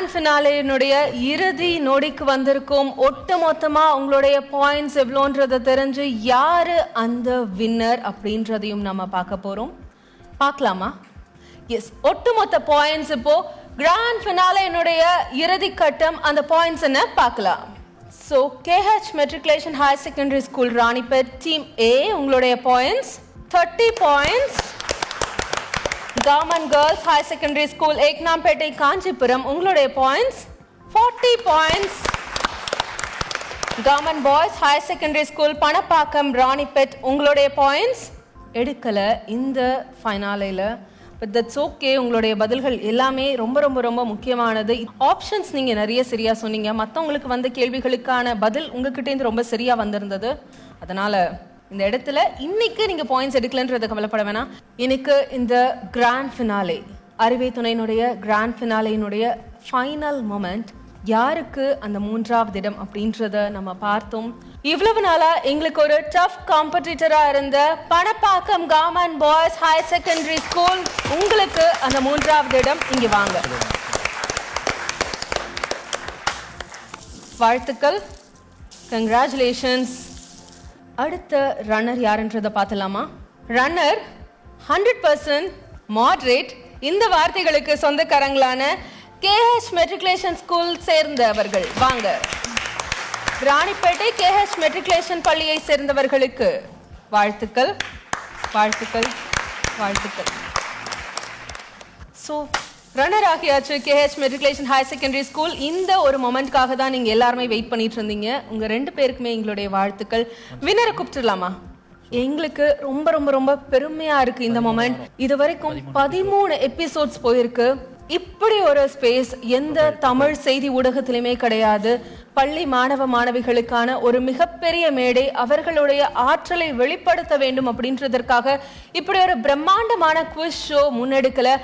Grand ஃபினாலேனுடைய இறுதி நொடிக்கு வந்திருக்கும். ஒட்டு மொத்தமா உங்களுடைய பாயிண்ட்ஸ் எவ்வளோன்றதை தெரிஞ்சு யாரு அந்த வின்னர் அப்படின்றதையும் நம்ம பார்க்க போறோம். பார்க்கலாமா? எஸ், ஒட்டுமொத்த பாயிண்ட்ஸ் இப்போ கிராண்ட் ஃபினாலேனுடைய இறுதி கட்டம். அந்த பாயிண்ட்ஸ் என்ன பார்க்கலாம். So KH matriculation higher secondary school Ranipet team A உங்களுடைய points 30 points. Government girls higher secondary school Ekanampettai Kanchipuram உங்களுடைய points 40 points. Government boys higher secondary school Panappakkam Ranipet உங்களுடைய பாயிண்ட்ஸ் எடுக்கல இந்த ஃபைனாலேல. But that's okay. உங்களுடைய பதில்கள் எல்லாமே ரொம்ப ரொம்ப ரொம்ப முக்கியமானது. ஆப்ஷன்ஸ் நீங்கள் நிறைய சரியாக சொன்னீங்க. மற்றவங்களுக்கு வந்த கேள்விகளுக்கான பதில் உங்ககிட்டேருந்து ரொம்ப சரியாக வந்திருந்தது. அதனால் இந்த இடத்துல இன்னைக்கு நீங்கள் பாயிண்ட்ஸ் எடுக்கலன்றதை கவலைப்பட வேணாம். எனக்கு இந்த கிராண்ட் ஃபினாலே, அறிவே துணையினுடைய கிராண்ட் ஃபினாலேனுடைய ஃபைனல் மொமெண்ட், யாருக்கு அந்த 3வது இடம் அப்படின்றத நம்ம பார்த்தோம். இவ்வளவு நாளா எங்களுக்கு ஒரு டஃப் காம்படிட்டரா இருந்த Panappakkam government boys higher secondary school, உங்களுக்கு அந்த 3வது இடம். இங்க வாங்க, வாழ்த்துக்கள், கங்க்ராச்சுலேஷன்ஸ். அடுத்த ரன்னர் யாருன்றதை பார்த்தலாமா? Runner 100% moderate. இந்த வார்த்தைகளுக்கு சொந்தக்காரங்களான KH மெட்ரிகுலேஷன் ஸ்கூல் சேர்ந்தவர்கள் வாங்க. ராணிப்பேட்டை KH மெட்ரிகுலேஷன் பள்ளியை சேர்ந்தவர்களுக்கு வாழ்த்துக்கள், வாழ்த்துக்கள், வாழ்த்துக்கள். ஸோ ரன்னர் ஆகியாச்சு KH matriculation higher secondary school. இந்த ஒரு மொமெண்ட்காக தான் நீங்கள் எல்லாருமே வெயிட் பண்ணிட்டு இருந்தீங்க. உங்கள் 2 பேருக்குமே எங்களுடைய வாழ்த்துக்கள். வினரை கூப்பிட்டுடலாமா? எங்களுக்கு ரொம்ப ரொம்ப ரொம்ப பெருமையா இருக்கு இந்த மொமெண்ட். இது வரைக்கும் 13 எபிசோட்ஸ் போயிருக்கு. இப்படி ஒரு ஸ்பேஸ் எந்த தமிழ் செய்தி ஊடகத்திலுமே கிடையாது. பள்ளி மாணவ மாணவிகளுக்கான ஒரு மிகப்பெரிய மேடை, அவர்களுடைய ஆற்றலை வெளிப்படுத்த வேண்டும் அப்படின்றதற்காக இப்படி ஒரு பிரம்மாண்டமான குவிஸ் ஷோ முன்னெடுக்கல.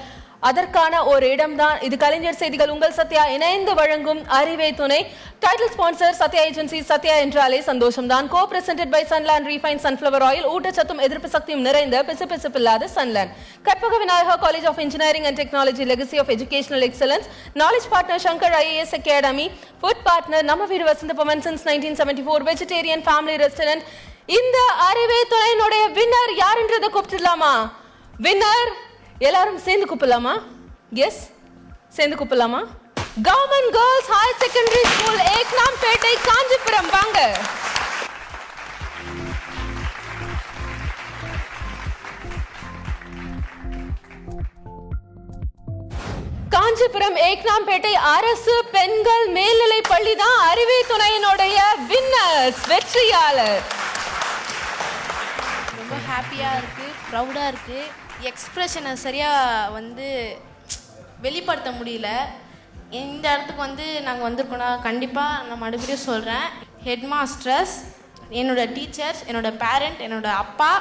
அதற்கான ஒரு இடம் தான் இது. கலைஞர் செய்திகள் உங்கள் சத்யா இணைந்து வழங்கும் Arive Thunai. Title sponsor Sathya agency. Sathya என்றாலே சந்தோஷம் தான். Co presented by Sunland refine sunflower oil. ஊட்டச்சத்தும் எதிர்ப்பு சக்தியும் நிறைந்த பிசுபிசுப்பில்லாத Sunland. Karpaga Vinayaga college of engineering and technology, legacy of educational excellence. Knowledge partner Shankar IAS academy. Food partner Namma Veedu Vasantha Bhavan since 1974. Vegetarian family restaurant. இந்த அறிவே துணையினுடைய வின்னர் யாருன்றதை கூப்பிட்டுலாமா? வின்னர் எல்லாரும் சேர்ந்து கூப்பிடலாமா? எஸ், சேர்ந்து கூப்பிடலாமா? Government girls higher secondary school Ekanampettai Kanchipuram வாங்க. காஞ்சிபுரம் ஏக்னாம்பேட்டை அரசு பெண்கள் மேல்நிலை பள்ளி தான் அறிவே துணையினுடைய வின்னர்ஸ், வெற்றியாளர். ரொம்ப ஹாப்பியாக இருக்குது, ப்ரௌடாக இருக்குது. எக்ஸ்ப்ரெஷனை சரியாக வெளிப்படுத்த முடியல. இந்த இடத்துக்கு நாங்கள் வந்திருக்கோன்னா கண்டிப்பாக நான் மறுபடியும் சொல்கிறேன், ஹெட் மாஸ்டர்ஸ், என்னோடய டீச்சர்ஸ், என்னோடய பேரண்ட், என்னோடய அப்பா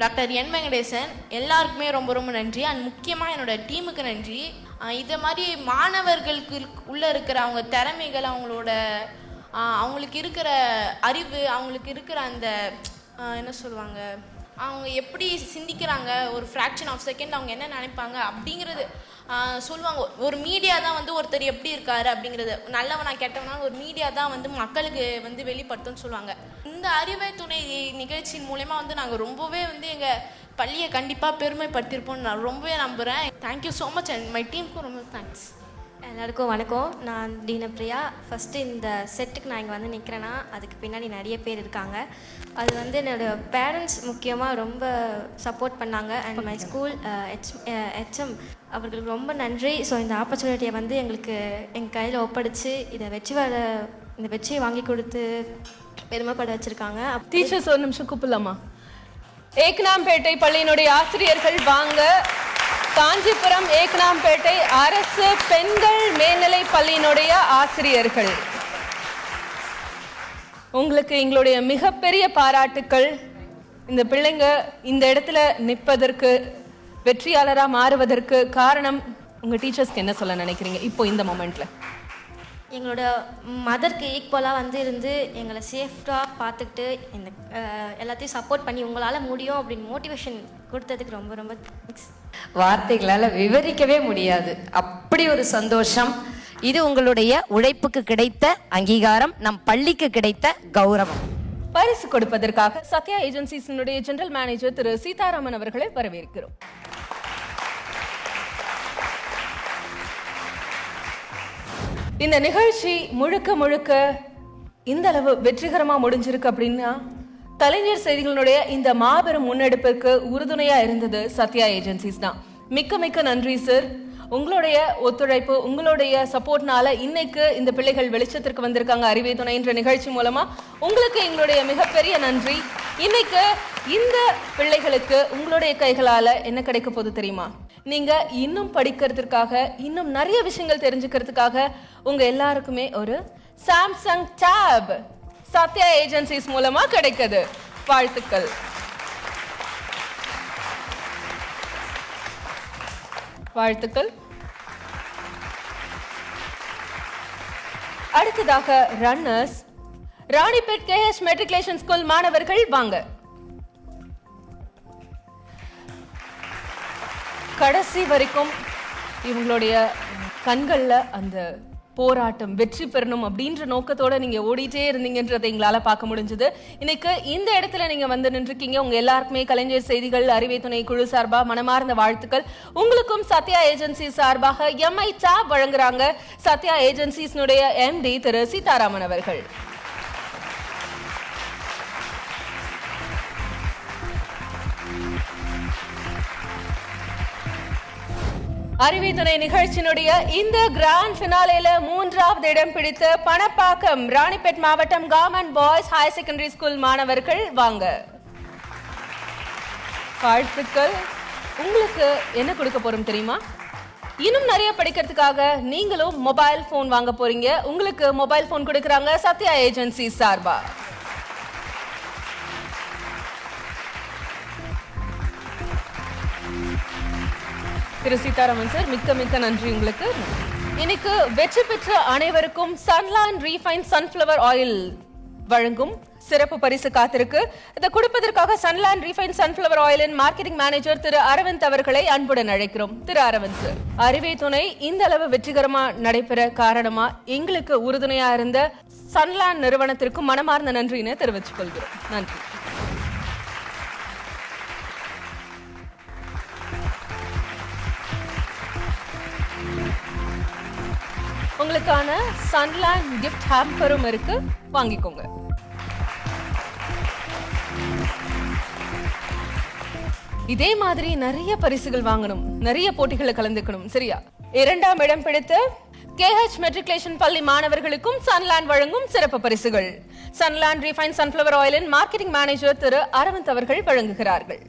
டாக்டர் என் வெங்கடேசன், எல்லாருக்குமே ரொம்ப ரொம்ப நன்றி. அண்ட் முக்கியமாக என்னோடய டீமுக்கு நன்றி. இதை மாதிரி மாணவர்களுக்கு உள்ளே இருக்கிற அவங்க திறமைகள், அவங்களுக்கு இருக்கிற அறிவு, அவங்களுக்கு இருக்கிற அந்த என்ன சொல்லுவாங்க, அவங்க எப்படி சிந்திக்கிறாங்க, ஒரு ஃப்ராக்ஷன் ஆஃப் செகண்ட் அவங்க என்ன நினைப்பாங்க அப்படிங்கிறது சொல்லுவாங்க. ஒரு மீடியா தான் ஒருத்தர் எப்படி இருக்காரு அப்படிங்கிறது, நல்லவனா கெட்டவனா ஒரு மீடியா தான் மக்களுக்கு வெளிப்படுத்தும்னு சொல்லுவாங்க. இந்த அறிவே துணை நிகழ்ச்சியின் மூலமா நாங்கள் ரொம்பவே எங்கள் பள்ளியை கண்டிப்பாக பெருமைப்படுத்தியிருப்போம்னு நான் ரொம்பவே நம்புகிறேன். Thank you so much and my டீமுக்கும் ரொம்ப தேங்க்ஸ். எல்லாருக்கும் வணக்கம். நான் தீனப்பிரியா. ஃபஸ்ட்டு இந்த செட்டுக்கு நான் இங்கே நிற்கிறேன்னா அதுக்கு பின்னாடி நிறைய பேர் இருக்காங்க. அது என்னோடய பேரண்ட்ஸ் முக்கியமாக ரொம்ப சப்போர்ட் பண்ணாங்க. அண்ட் மை ஸ்கூல் HM அவர்களுக்கு ரொம்ப நன்றி. ஸோ இந்த ஆப்பர்ச்சுனிட்டியை எங்களுக்கு எங்கள் கையில் ஒப்படைச்சு இந்த வெற்றியை வாங்கி கொடுத்து பெருமைப்பட வச்சுருக்காங்க. டீச்சர்ஸ் ஒரு நிமிஷம் கூப்பிடலாமா? ஏக்னாம்பேட்டை பள்ளியினுடைய ஆசிரியர்கள் வாங்க. காஞ்சிபுரம் ஏக்னாம்பேட்டை அரசு பெண்கள் மேல்நிலை பள்ளியினுடைய ஆசிரியர்கள், உங்களுக்கு எங்களுடைய மிகப்பெரிய பாராட்டுக்கள். இந்த பிள்ளைங்க இந்த இடத்துல நிற்பதற்கு, வெற்றியாளராக மாறுவதற்கு காரணம் உங்கள் டீச்சர்ஸ்க்கு என்ன சொல்ல நினைக்கிறீங்க இப்போ இந்த மொமெண்ட்டில்? எங்களோட மதருக்கு ஈக்குவலாக இருந்து எங்களை சேஃப்டாக பார்த்துக்கிட்டு இந்த எல்லாத்தையும் சப்போர்ட் பண்ணி உங்களால் முடியும் அப்படின்னு மோட்டிவேஷன் கொடுத்ததுக்கு ரொம்ப ரொம்ப தேங்க்ஸ். வார்த்தைகளால் விவரிக்கவே முடியாது, அப்படி ஒரு சந்தோஷம். இது உங்களுடைய உழைப்புக்கு கிடைத்த அங்கீகாரம், நம் பள்ளிக்கு கிடைத்த கௌரவம். பரிசு கொடுப்பதற்காக சத்யா ஏஜென்சிஸினுடைய ஜெனரல் மேனேஜர் திரு சீதாராமன் அவர்களை வரவேற்கிறோம். இந்த நிகழ்ச்சி முழுக்க முழுக்க இந்த அளவு வெற்றிகரமா முடிஞ்சிருக்கு அப்படின்னா கலைஞர் செய்திகளுடைய இந்த மாபெரும் முன்னெடுப்பிற்கு உறுதுணையா இருந்தது சத்யா ஏஜென்சிஸ் தான். மிக்க மிக்க நன்றி சார். உங்களுடைய ஒத்துழைப்பு, உங்களுடைய சப்போர்ட்னால இன்னைக்கு இந்த பிள்ளைகள் வெளிச்சத்திற்கு வந்திருக்காங்க அறிவே துணை என்ற நிகழ்ச்சி மூலமா. உங்களுக்கு எங்களுடைய மிகப்பெரிய நன்றி. இன்னைக்கு இந்த பிள்ளைகளுக்கு உங்களுடைய கைகளால என்ன கிடைக்க போகுது தெரியுமா? நீங்க இன்னும் படிக்கிறதுக்காக, இன்னும் நிறைய விஷயங்கள் தெரிஞ்சுக்கிறதுக்காக உங்க எல்லாருக்குமே ஒரு சாம்சங் டேப் சத்யா ஏஜென்சிஸ் மூலமா கிடைக்குது. வாழ்த்துக்கள். வாழ்த்துக்கள். அடுத்ததாக runners Ranipet KH matriculation school மாணவர்கள் வாங்க. கடைசி வரைக்கும் இவங்களுடைய கண்கள்ல அந்த போராட்டம் வெற்றி பெறணும் அப்படின்ற நோக்கத்தோட நீங்க ஓடிட்டே இருந்தீங்கன்றதை எங்களால பார்க்க முடிஞ்சது. இன்னைக்கு இந்த இடத்துல நீங்க வந்து நின்றுருக்கீங்க. உங்க எல்லாருக்குமே கலைஞர் செய்திகள் அறிவே துணை குழு சார்பா மனமார்ந்த வாழ்த்துக்கள். உங்களுக்கும் சத்யா ஏஜென்சி சார்பாக MI டேப் வழங்குறாங்க சத்யா ஏஜென்சிஸ்னுடைய MD திரு சீதாராமன் அவர்கள். அறிவே துணை நிகழ்ச்சியினுடைய இந்த கிராண்ட் ஃபினாலேல 3வது இடம் பிடித்த பணப்பாக்கம் ராணிப்பேட் மாவட்டம் government boys higher secondary school மாணவர்கள் வாங்க. வாழ்த்துக்கள். உங்களுக்கு என்ன கொடுக்க போறோம் தெரியுமா? இன்னும் நிறைய படிக்கிறதுக்காக நீங்களும் மொபைல் போன் வாங்க போறீங்க. உங்களுக்கு மொபைல் போன் கொடுக்கறாங்க சத்யா ஏஜென்சி சார்பா. திரு சீதாராமன் சார், மிக்க மிக்க நன்றி உங்களுக்கு. இன்னைக்கு வெற்றி பெற்ற அனைவருக்கும் சன்லாண்ட் ரீஃபைன் சன்ஃபிளவர் ஆயில் வழங்கும் சிறப்பு பரிசு காத்திருக்கு. இதை கொடுப்பதற்காக சன்லாண்ட் ரீஃபைன் சன்ஃபிளவர் ஆயிலின் மார்க்கெட்டிங் மேனேஜர் திரு அரவிந்த் அவர்களை அன்புடன் அழைக்கிறோம். திரு அரவிந்த் சார், அறிவே துணை இந்த அளவு வெற்றிகரமா நடைபெற காரணமா எங்களுக்கு உறுதுணையா இருந்த சன்லாண்ட் நிறுவனத்திற்கு மனமார்ந்த நன்றின்னு தெரிவித்துக் கொள்கிறோம். நன்றி. உங்களுக்கான சன்லாண்ட் கிஃப்ட் ஹேம்பரும் இருக்கு, வாங்கிக்கோங்க. இதே மாதிரி நிறைய பரிசுகள் வாங்கணும், நிறைய போட்டிகளை கலந்துக்கணும், சரியா? 2ஆம் இடம் பிடித்த KH மெட்ரிகுலேஷன் பள்ளி மாணவர்களுக்கும் சன்லாண்ட் வழங்கும் சிறப்பு பரிசுகள் சன்லாண்ட் ரீஃபைன் சன்ஃபிளவர் ஆயிலின் மார்க்கெட்டிங் மேனேஜர் திரு அரவிந்த் அவர்கள் வழங்குகிறார்கள்.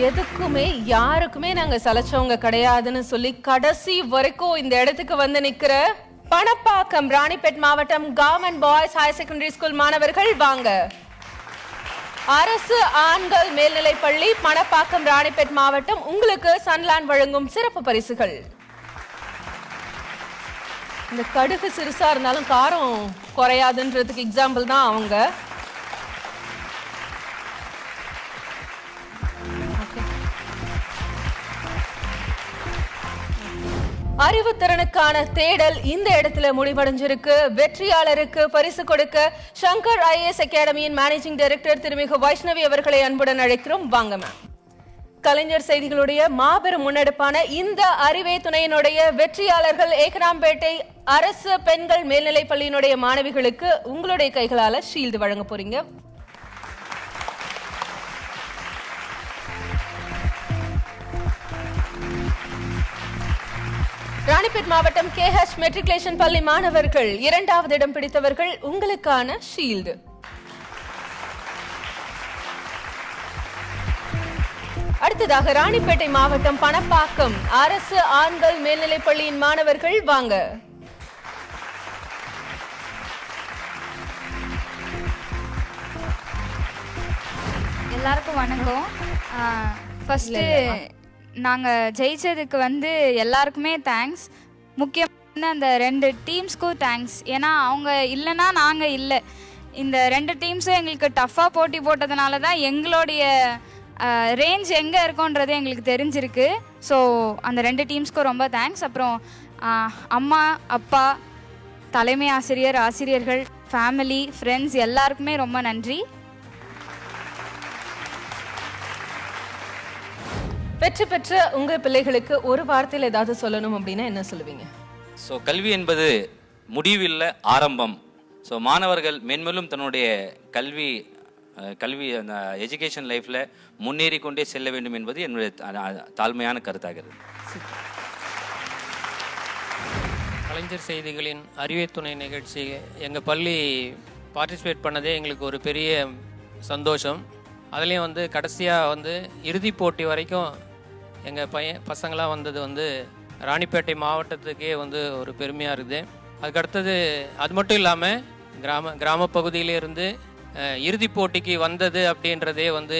எதுக்குமே யாருக்குமே நாங்க சலைச்சவங்க கிடையாதுன்னு சொல்லி கடைசி வரைக்கும் இந்த இடத்துக்கு வந்து நிக்கிற பணப்பாக்கம் ராணிப்பேட் மாவட்டம் government boys higher secondary school மாணவர்கள் வாங்க. அரசு ஆண்கள் மேல்நிலைப் பள்ளி பணப்பாக்கம் ராணிப்பேட் மாவட்டம் உங்களுக்கு சன்லாண்ட் வழங்கும் சிறப்பு பரிசுகள். இந்த கடுகு சிறுசா இருந்தாலும் காரம் குறையாதுன்றதுக்கு எக்ஸாம்பிள் தான் அவங்க. அறிவுத்திறனுக்கான தேடல் இந்த இடத்துல முடிவடைஞ்சிருக்கு. வெற்றியாளருக்கு பரிசு கொடுக்க சங்கர் IAS அகாடமியின் மேனேஜிங் டைரக்டர் திருமிகு வைஷ்ணவி அவர்களை அன்புடன் அழைக்கிறோம். வாங்க மேம். கலைஞர் செய்திகளுடைய மாபெரும் முன்னெடுப்பான இந்த அறிவே துணையினுடைய வெற்றியாளர்கள் ஏகனாம்பேட்டை அரசு பெண்கள் மேல்நிலைப் பள்ளியினுடைய மாணவிகளுக்கு உங்களுடைய கைகளால ஷீல்டு வழங்க போறீங்க. ராணிப்பேட் மாவட்டம் KH மெட்ரிகுலேஷன் பள்ளி மாணவர்கள் 2வது இடம் பிடித்தவர்கள் உங்களுக்கான ஷீல்டு. அடுத்ததாக ராணிப்பேட்டை மாவட்டம் பணப்பாக்கம் அரசு ஆண்கள் மேல்நிலைப் பள்ளியின் மாணவர்கள் வாங்க. எல்லாருக்கும் வணக்கம். ஃபஸ்ட்டு நாங்கள் ஜெயிச்சதுக்கு வந்து எல்லாருக்குமே தேங்க்ஸ். முக்கியமாக அந்த 2 டீம்ஸ்க்கும் தேங்க்ஸ். ஏன்னா அவங்க இல்லைன்னா நாங்கள் இல்லை. இந்த 2 டீம்ஸும் எங்களுக்கு டஃப்பாக போட்டி போட்டதுனால தான் எங்களுடைய ரேஞ்ச் எங்கே இருக்கோன்றது எங்களுக்கு தெரிஞ்சிருக்கு. ஸோ அந்த 2 டீம்ஸ்க்கும் ரொம்ப தேங்க்ஸ். அப்புறம் அம்மா அப்பா தலைமை ஆசிரியர் ஆசிரியர்கள் ஃபேமிலி ஃப்ரெண்ட்ஸ் எல்லாருக்குமே ரொம்ப நன்றி. வெற்றி பெற்ற உங்க பிள்ளைகளுக்கு ஒரு வார்த்தையில் ஏதாவது சொல்லணும் அப்படின்னா என்ன சொல்லுவீங்க? ஸோ கல்வி என்பது முடிவில்லை, ஆரம்பம். ஸோ மாணவர்கள் மென்மேலும் தன்னுடைய கல்வி அந்த எஜுகேஷன் லைஃப்பில் முன்னேறி கொண்டே செல்ல வேண்டும் என்பது என்னுடைய தாழ்மையான கருத்தாகிறது. கலைஞர் செய்திகளின் அறிவை துணை நிகழ்ச்சி எங்கள் பள்ளி பார்ட்டிசிபேட் பண்ணதே எங்களுக்கு ஒரு பெரிய சந்தோஷம். அதுலேயும் வந்து கடைசியாக வந்து இறுதிப் போட்டி வரைக்கும் எங்கள் பசங்களாம் வந்தது வந்து ராணிப்பேட்டை மாவட்டத்துக்கே வந்து ஒரு பெருமையாக இருக்குது. அதுக்கடுத்தது அது மட்டும் இல்லாமல் கிராம பகுதியிலிருந்து இறுதிப் போட்டிக்கு வந்தது அப்படின்றதே வந்து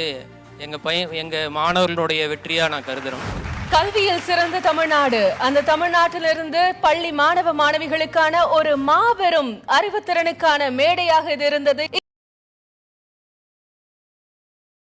எங்கள் மாணவர்களுடைய வெற்றியாக நான் கருதுகிறோம். கல்வியில் சிறந்த தமிழ்நாடு, அந்த தமிழ்நாட்டிலிருந்து பள்ளி மாணவ மாணவிகளுக்கான ஒரு மாபெரும் அறிவுத்திறனுக்கான மேடையாக இது இருந்தது.